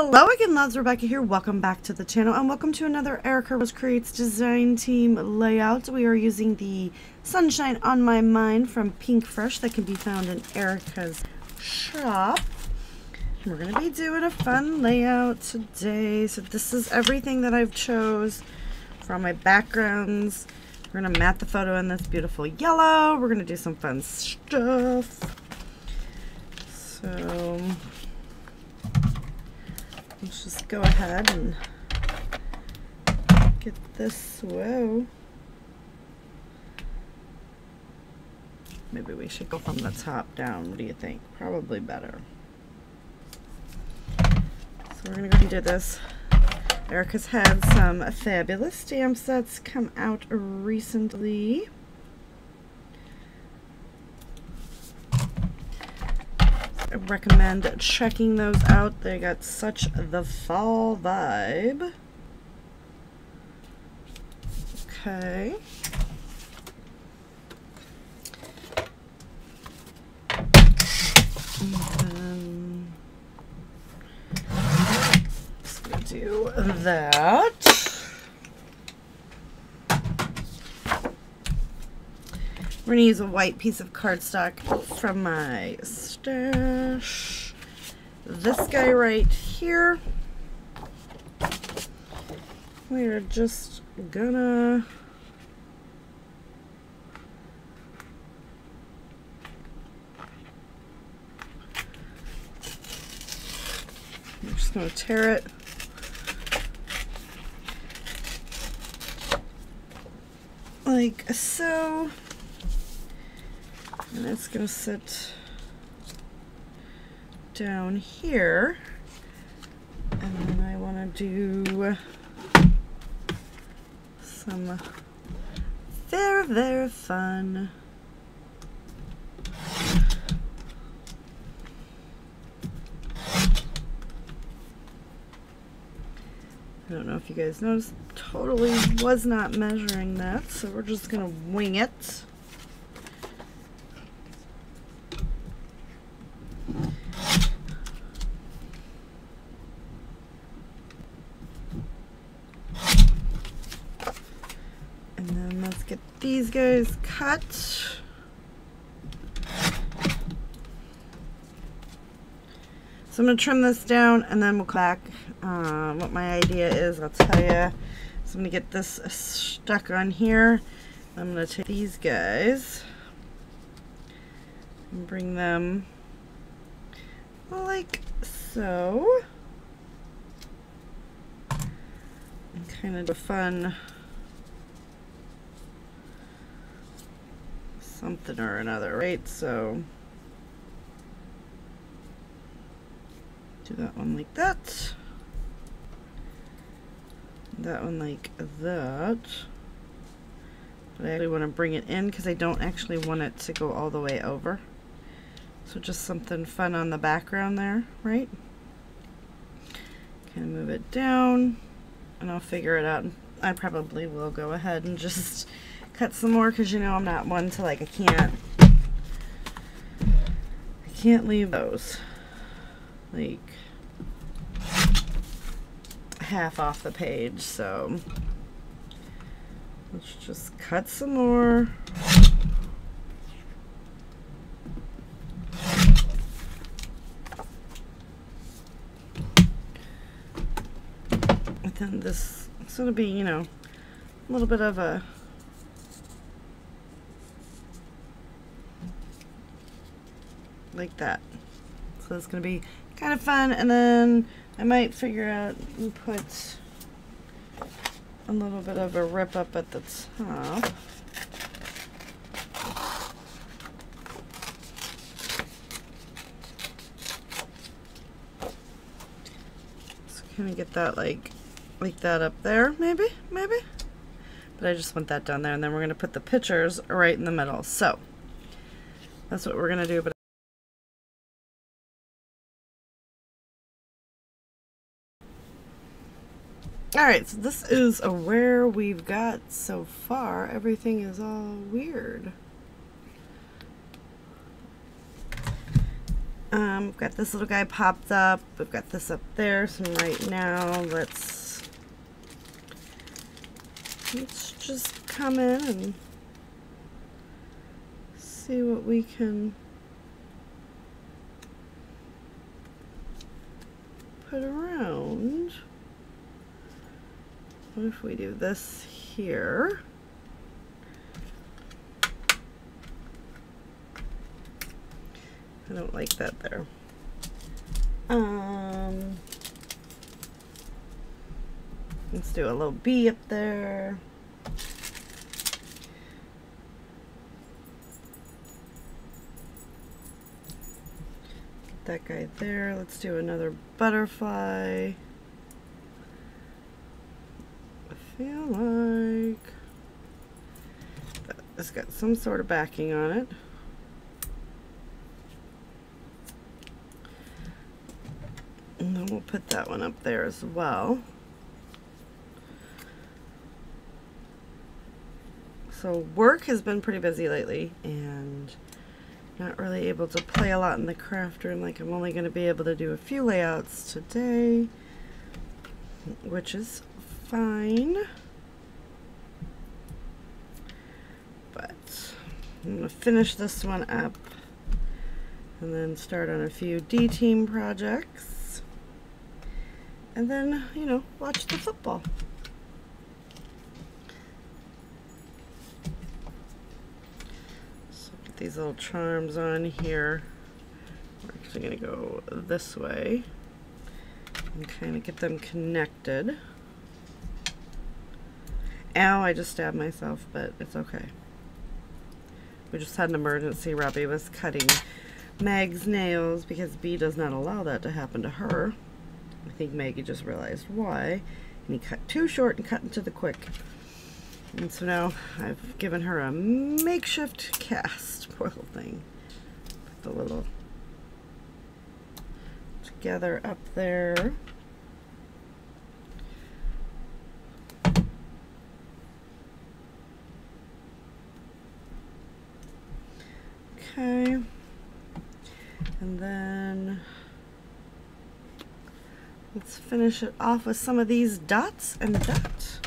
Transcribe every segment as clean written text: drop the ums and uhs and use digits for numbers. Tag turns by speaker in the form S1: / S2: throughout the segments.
S1: Hello again, loves. Rebecca here. Welcome back to the channel and welcome to another Erica Rose Creates Design Team layout. We are using the Sunshine on My Mind from Pinkfresh that can be found in Erica's shop. We're going to be doing a fun layout today. So this is everything that I've chose from my backgrounds. We're going to mat the photo in this beautiful yellow. We're going to do some fun stuff. So let's just go ahead and get this. Whoa. Maybe we should go from the top down. What do you think? Probably better. So we're going to go and do this. Erica's had some fabulous stamp sets come out recently. I recommend checking those out. They got such the fall vibe. Okay. And then just gonna do that. We're going to use a white piece of cardstock from my stash. This guy right here. We're just gonna tear it. Like so. And it's going to sit down here. And then I want to do some very, very fun I don't know if you guys noticed, totally was not measuring that, so we're just going to wing it. And then let's get these guys cut. So I'm going to trim this down and then we'll come back. What my idea is, I'll tell you. So I'm going to get this stuck on here. I'm going to take these guys and bring them like so. And kind of do a fun something or another, right? So do that one like that. That one like that. But I actually want to bring it in because I don't actually want it to go all the way over. So just something fun on the background there, right? Kind of move it down and I'll figure it out. I probably will go ahead and just cut some more because you know I'm not one to like, I can't leave those like half off the page, so let's just cut some more. And then this is going to be, you know, a little bit of a like that. So it's going to be kind of fun, and then I might figure out and put a little bit of a rip up at the top. So kind of get that like that up there, maybe. But I just want that down there, and then we're going to put the pictures right in the middle. So that's what we're going to do. But alright, so this is where we've got so far. Everything is all weird. We've got this little guy popped up. We've got this up there. So right now, let's just come in and see what we can put around. What if we do this here? I don't like that there. Let's do a little bee up there. Get that guy there. Let's do another butterfly. I feel like it's got some sort of backing on it. And then we'll put that one up there as well. So work has been pretty busy lately and not really able to play a lot in the craft room. Like, I'm only going to be able to do a few layouts today, which is fine. But I'm going to finish this one up and then start on a few D-team projects. And then, you know, watch the football. So put these little charms on here. We're actually going to go this way and kind of get them connected. Ow, I just stabbed myself, but it's okay. We just had an emergency. Robbie was cutting Meg's nails because Bee does not allow that to happen to her. I think Maggie just realized why, and he cut too short and cut into the quick. And so now I've given her a makeshift cast. Poor little thing. Put the little together up there. Okay. And then let's finish it off with some of these dots, and that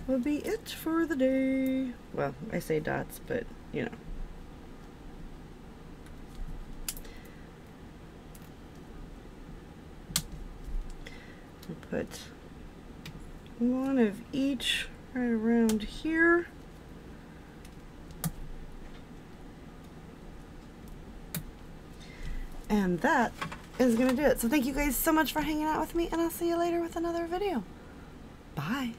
S1: will be it for the day. Well, I say dots, but you know. I'll put one of each right around here. And that is going to do it. So thank you guys so much for hanging out with me, and I'll see you later with another video. Bye.